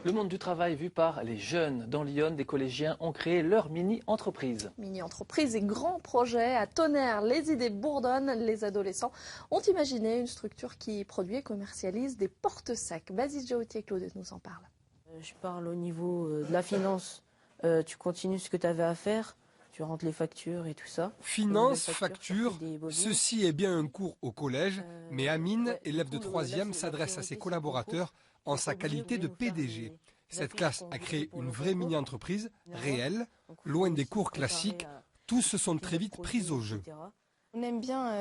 Le monde du travail vu par les jeunes. Dans Lyon, des collégiens ont créé leur mini-entreprise. Mini-entreprise et grands projets à Tonnerre. Les idées bourdonnent. Les adolescents ont imaginé une structure qui produit et commercialise des porte-sacs. Basis Jaotier-Claude nous en parle. Je parle au niveau de la finance. Tu continues ce que tu avais à faire. Tu rentres les factures et tout ça. Finance, facture, ceci est bien un cours au collège, mais Amine, élève de 3e, s'adresse à ses collaborateurs en sa qualité de PDG. Cette classe a créé une vraie mini-entreprise, réelle, loin des cours classiques. Tous se sont très vite pris au jeu. On aime bien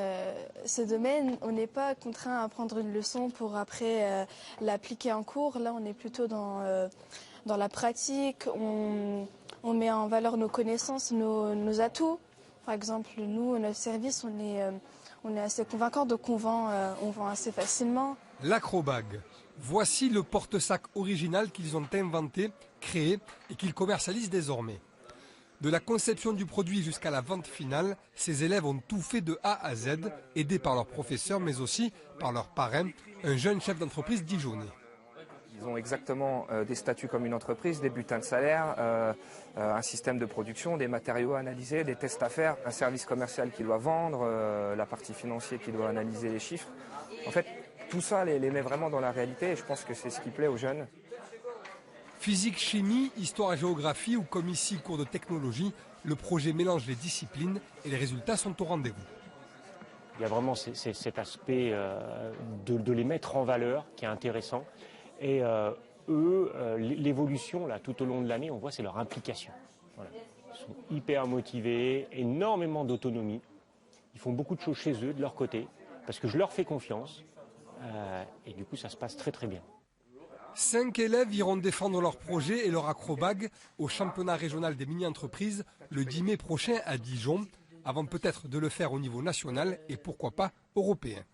ce domaine, on n'est pas contraint à prendre une leçon pour après l'appliquer en cours. Là, on est plutôt dans la pratique, on met en valeur nos connaissances, nos atouts. Par exemple, nous, notre service, on est assez convaincant, donc on vend assez facilement. L'Acrobag. Voici le porte-sac original qu'ils ont inventé, créé et qu'ils commercialisent désormais. De la conception du produit jusqu'à la vente finale, ces élèves ont tout fait de A à Z, aidés par leurs professeurs mais aussi par leur parrain, un jeune chef d'entreprise dijonnais. Ils ont exactement des statuts comme une entreprise, des bulletins de salaire, un système de production, des matériaux à analyser, des tests à faire, un service commercial qui doit vendre, la partie financière qui doit analyser les chiffres. En fait, tout ça les met vraiment dans la réalité et je pense que c'est ce qui plaît aux jeunes. Physique, chimie, histoire et géographie ou comme ici cours de technologie, le projet mélange les disciplines et les résultats sont au rendez-vous. Il y a vraiment cet aspect de les mettre en valeur qui est intéressant. Et l'évolution là tout au long de l'année, on voit, c'est leur implication. Voilà. Ils sont hyper motivés, énormément d'autonomie. Ils font beaucoup de choses chez eux, de leur côté, parce que je leur fais confiance. Et du coup, ça se passe très très bien. 5 élèves iront défendre leur projet et leur acrobag au championnat régional des mini-entreprises le 10 mai prochain à Dijon, avant peut-être de le faire au niveau national et pourquoi pas européen.